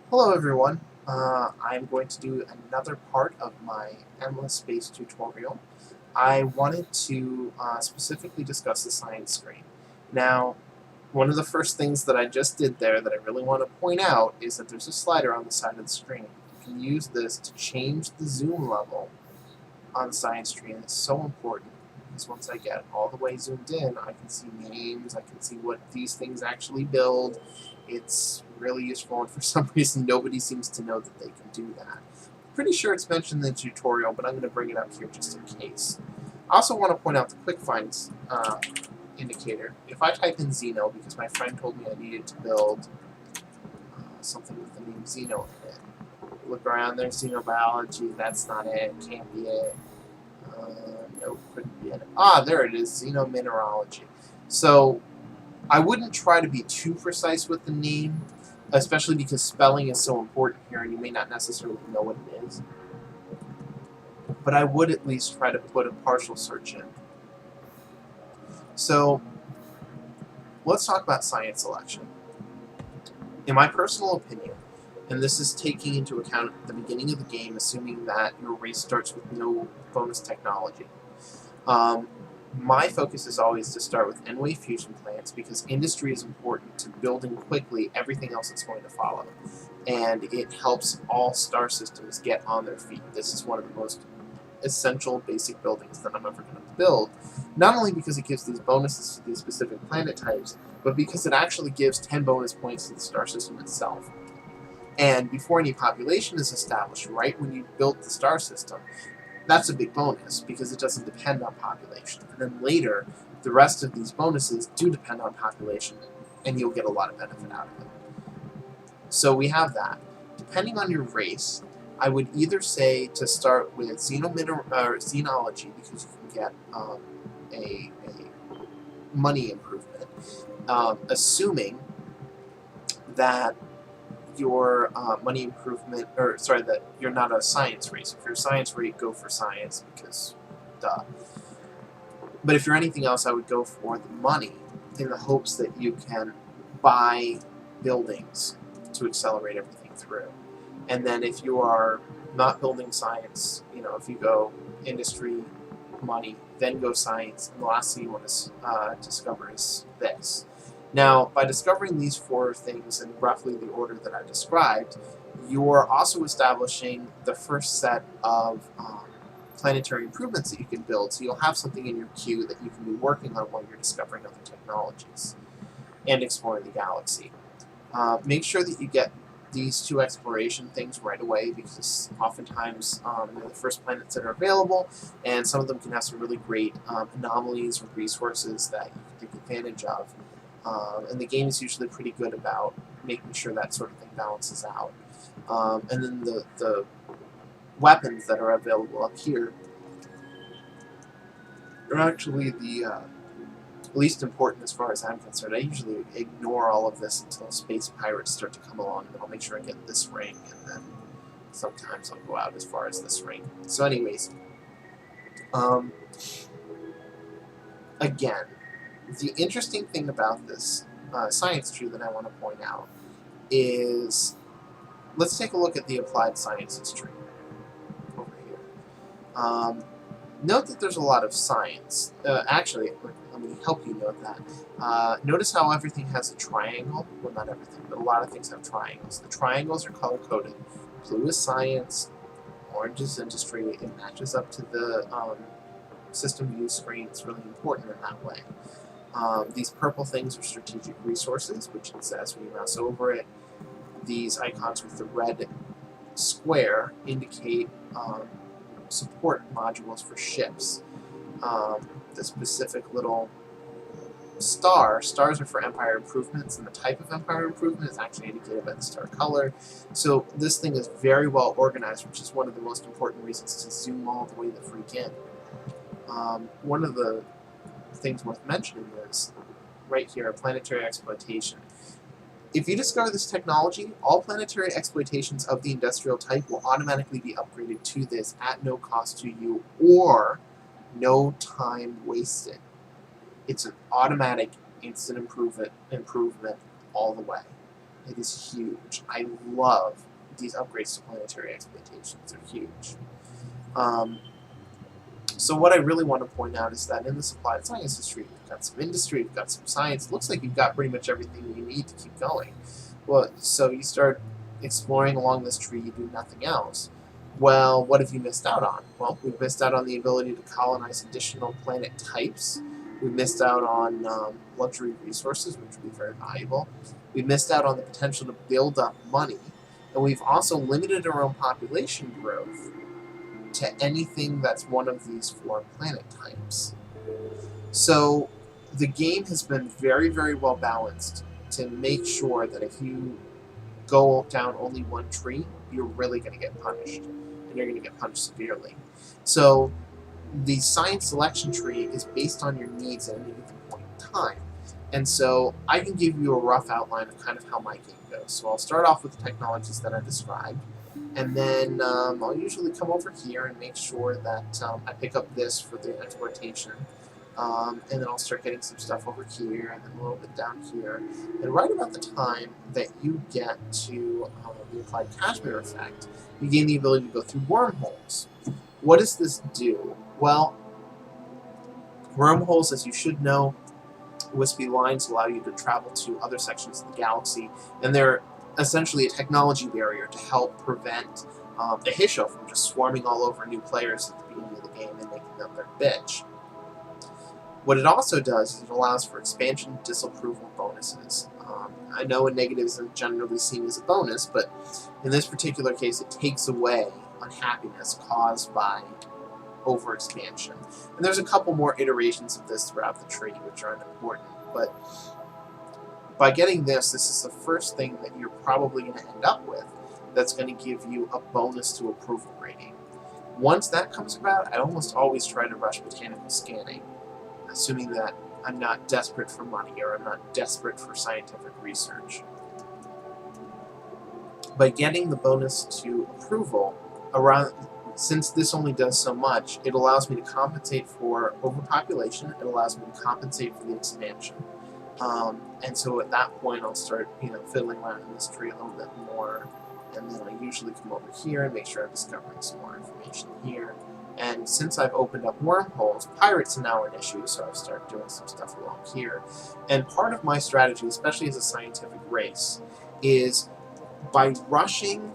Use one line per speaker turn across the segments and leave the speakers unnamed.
Hello everyone, I'm going to do another part of my endless space tutorial. I wanted to specifically discuss the science screen. Now, one of the first things that I just did there that I really want to point out is that there's a slider on the side of the screen. You can use this to change the zoom level on the science screen. It's so important because once I get all the way zoomed in, I can see names, I can see what these things actually build. It's really useful, and for some reason nobody seems to know that they can do that. Pretty sure it's mentioned in the tutorial, but I'm going to bring it up here just in case. I also want to point out the quick finds indicator. If I type in Xeno, because my friend told me I needed to build something with the name Xeno in it. Look around there, xenobiology, that's not it, can't be it. Nope, couldn't be it. Ah, there it is, xenomineralogy. So I wouldn't try to be too precise with the name, especially because spelling is so important here and you may not necessarily know what it is. But I would at least try to put a partial search in. So let's talk about science selection. In my personal opinion, and this is taking into account the beginning of the game, assuming that your race starts with no bonus technology. My focus is always to start with N-wave fusion plants because industry is important to building quickly everything else that's going to follow. And it helps all star systems get on their feet. This is one of the most essential basic buildings that I'm ever going to build, not only because it gives these bonuses to these specific planet types, but because it actually gives 10 bonus points to the star system itself. And before any population is established, right when you build the star system, that's a big bonus because it doesn't depend on population. And then later, the rest of these bonuses do depend on population, and you'll get a lot of benefit out of it. So we have that. Depending on your race, I would either say to start with xenology because you can get a money improvement, assuming that your money improvement, or sorry, that you're not a science race. If you're a science race, go for science because, duh. But if you're anything else, I would go for the money in the hopes that you can buy buildings to accelerate everything through. And then if you are not building science, if you go industry, money, then go science, and the last thing you want to discover is this. Now, by discovering these four things in roughly the order that I described, you're also establishing the first set of planetary improvements that you can build, so you'll have something in your queue that you can be working on while you're discovering other technologies and exploring the galaxy. Make sure that you get these two exploration things right away because oftentimes they're the first planets that are available, and some of them can have some really great anomalies or resources that you can take advantage of. And the game is usually pretty good about making sure that sort of thing balances out. And then the weapons that are available up here are actually the least important as far as I'm concerned. I usually ignore all of this until space pirates start to come along, and then I'll make sure I get this ring, and then sometimes I'll go out as far as this ring. So anyways, again, the interesting thing about this science tree that I want to point out is, let's take a look at the applied sciences tree over here. Note that there's a lot of science. Actually, let me help you note that. Notice how everything has a triangle. Well, not everything, but a lot of things have triangles. The triangles are color-coded. Blue is science, orange is industry. It matches up to the system view screen. It's really important in that way. These purple things are strategic resources, which it says when you mouse over it. These icons with the red square indicate support modules for ships. The specific little stars are for empire improvements, and the type of empire improvement is actually indicated by the star color. So this thing is very well organized, which is one of the most important reasons to zoom all the way the freak in. One of the things worth mentioning is right here, planetary exploitation. If you discover this technology, all planetary exploitations of the industrial type will automatically be upgraded to this at no cost to you or no time wasted. It's an automatic instant improvement all the way. It is huge. I love these upgrades to planetary exploitations. They're huge. So what I really want to point out is that in this applied sciences tree, we've got some industry, we've got some science. It looks like you've got pretty much everything you need to keep going. Well, so you start exploring along this tree, you do nothing else. Well, what have you missed out on? Well, we've missed out on the ability to colonize additional planet types. We've missed out on luxury resources, which would be very valuable. We've missed out on the potential to build up money. And we've also limited our own population growth to anything that's one of these 4 planet types. So the game has been very, very well balanced to make sure that if you go down only one tree, you're really going to get punished. And you're going to get punished severely. So the science selection tree is based on your needs at any given point in time. And so I can give you a rough outline of kind of how my game goes. So I'll start off with the technologies that I described. And then I'll usually come over here and make sure that I pick up this for the exportation. And then I'll start getting some stuff over here, and then a little bit down here. And right about the time that you get to the applied Kashmir effect, you gain the ability to go through wormholes. What does this do? Well, wormholes, as you should know, wispy lines allow you to travel to other sections of the galaxy, and they're essentially a technology barrier to help prevent the Hisho from just swarming all over new players at the beginning of the game and making them their bitch. What it also does is it allows for expansion disapproval bonuses. I know a negative isn't generally seen as a bonus, but in this particular case it takes away unhappiness caused by overexpansion. And there's a couple more iterations of this throughout the tree, which are unimportant, but by getting this is the first thing that you're probably going to end up with that's going to give you a bonus to approval rating. Once that comes about, I almost always try to rush botanical scanning, assuming that I'm not desperate for money or I'm not desperate for scientific research. By getting the bonus to approval, since this only does so much, it allows me to compensate for overpopulation, it allows me to compensate for the expansion. And so at that point I'll start fiddling around in this tree a little bit more, and then I usually come over here and make sure I'm discovering some more information here. And since I've opened up wormholes, pirates are now an issue, so I've started doing some stuff along here. And part of my strategy, especially as a scientific race, is by rushing.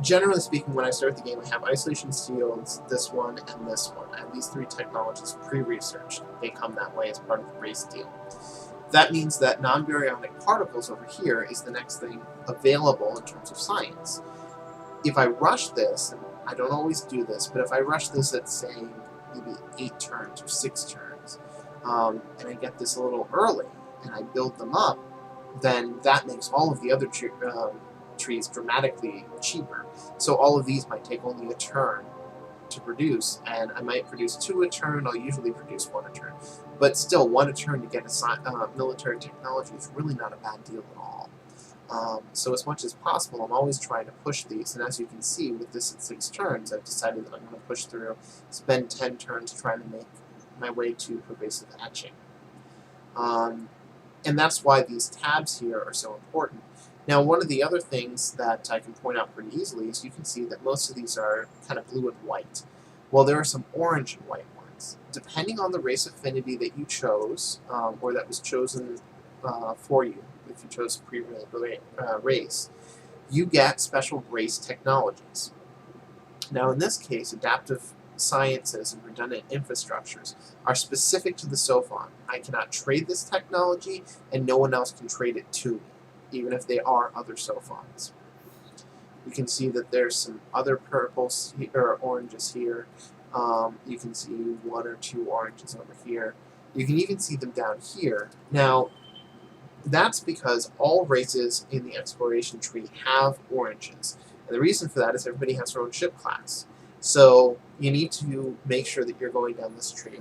Generally speaking, when I start the game, I have isolation seals, this one, and this one. I have these 3 technologies pre-researched. They come that way as part of the race deal. That means that non-baryonic particles over here is the next thing available in terms of science. If I rush this, and I don't always do this, but if I rush this at, say, maybe 8 turns or 6 turns, and I get this a little early, and I build them up, then that makes all of the other trees dramatically cheaper. So all of these might take only a turn to produce, and I might produce 2 a turn. I'll usually produce 1 a turn. But still, 1 a turn to get a military technology is really not a bad deal at all. So as much as possible, I'm always trying to push these, and as you can see, with this at 6 turns, I've decided that I'm going to push through, spend 10 turns trying to make my way to pervasive etching. And that's why these tabs here are so important. Now, one of the other things that I can point out pretty easily is you can see that most of these are kind of blue and white. Well, there are some orange and white ones. Depending on the race affinity that you chose, or that was chosen for you, if you chose a pre-race, you get special race technologies. Now, in this case, adaptive sciences and redundant infrastructures are specific to the Sophon. I cannot trade this technology, and no one else can trade it to me, even if they are other Sophons. You can see that there's some other purples or oranges here. You can see 1 or 2 oranges over here. You can even see them down here. Now, that's because all races in the exploration tree have oranges. And the reason for that is everybody has their own ship class. So you need to make sure that you're going down this tree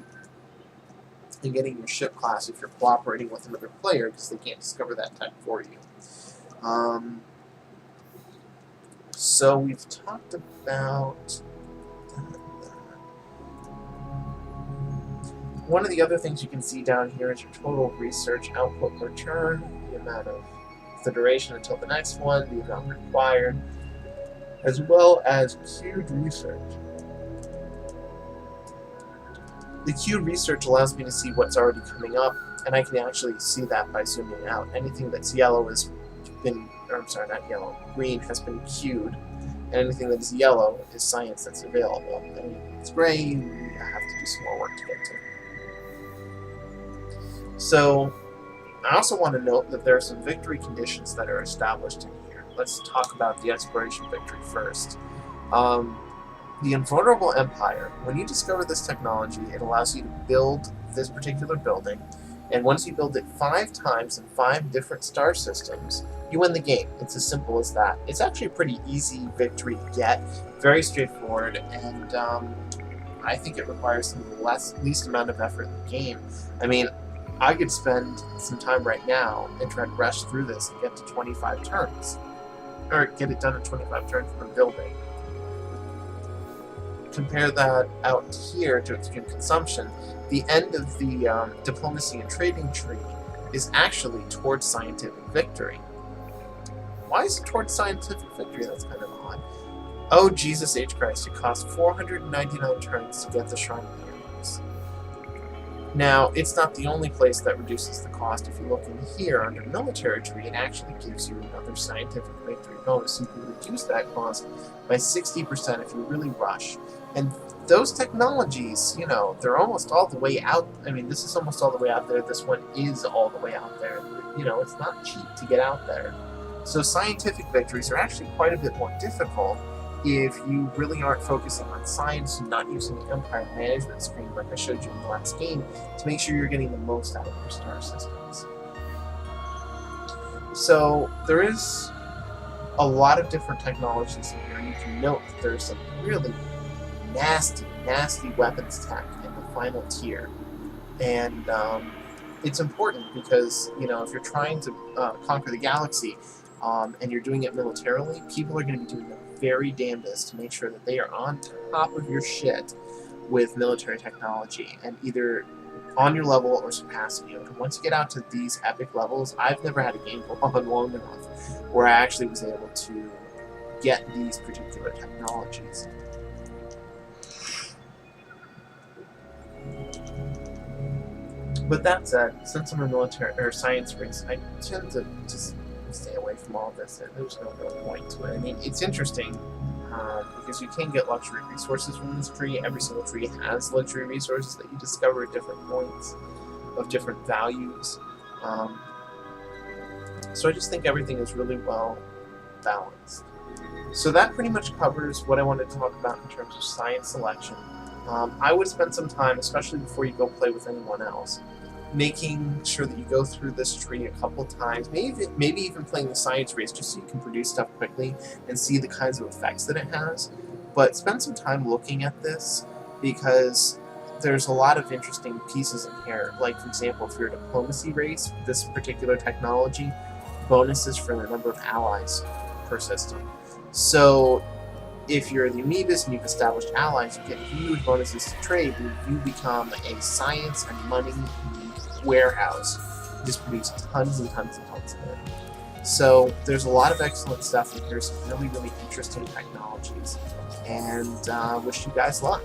and getting your ship class if you're cooperating with another player, because they can't discover that tech for you. So we've talked about one of the other things you can see down here is your total research output per turn, the amount of the duration until the next one, the amount required, as well as queued research. The queued research allows me to see what's already coming up, and I can actually see that by zooming out. Anything that's yellow has been, or I'm sorry, not yellow, green has been queued, and anything that is yellow is science that's available. And it's gray, we have to do some more work to get to. So, I also want to note that there are some victory conditions that are established in here. Let's talk about the exploration victory first. The Invulnerable Empire, when you discover this technology, it allows you to build this particular building, and once you build it 5 times in 5 different star systems, you win the game. It's as simple as that. It's actually a pretty easy victory to get, very straightforward, and I think it requires some of the least amount of effort in the game. I mean, I could spend some time right now and try to rush through this and get to 25 turns, or get it done in 25 turns from building. Compare that out here to extreme consumption. The end of the diplomacy and trading tree is actually towards scientific victory. Why is it towards scientific victory? That's kind of odd. Oh, Jesus H. Christ, it costs 499 turns to get the Shrine of Heroes. Now, it's not the only place that reduces the cost. If you look in here under military tree, it actually gives you another scientific victory bonus. You can reduce that cost by 60% if you really rush. And those technologies, you know, they're almost all the way out. I mean, this is almost all the way out there. This one is all the way out there. You know, it's not cheap to get out there. So scientific victories are actually quite a bit more difficult if you really aren't focusing on science and not using the Empire management screen like I showed you in the last game to make sure you're getting the most out of your star systems. So there is a lot of different technologies in here. You can note that there's some really nasty weapons tech in the final tier. And it's important because, you know, if you're trying to conquer the galaxy and you're doing it militarily, people are going to be doing their very damnedest to make sure that they are on top of your shit with military technology and either on your level or surpassing you. And once you get out to these epic levels, I've never had a game go on long enough where I actually was able to get these particular technologies. But that said, since I'm a military or science race, I tend to just stay away from all this. There's no real point to it. I mean, it's interesting because you can get luxury resources from this tree. Every single tree has luxury resources that you discover at different points of different values. So I just think everything is really well balanced. So that pretty much covers what I wanted to talk about in terms of science selection. I would spend some time, especially before you go play with anyone else, making sure that you go through this tree a couple times, maybe even playing the science race just so you can produce stuff quickly and see the kinds of effects that it has. But spend some time looking at this because there's a lot of interesting pieces in here. Like, for example, if you're a diplomacy race, this particular technology, bonuses for the number of allies per system. So if you're the amoebas and you've established allies, you get huge bonuses to trade, and you become a science and money warehouse. You just produce tons and tons and tons of it. So there's a lot of excellent stuff in here, some really, really interesting technologies, and wish you guys luck.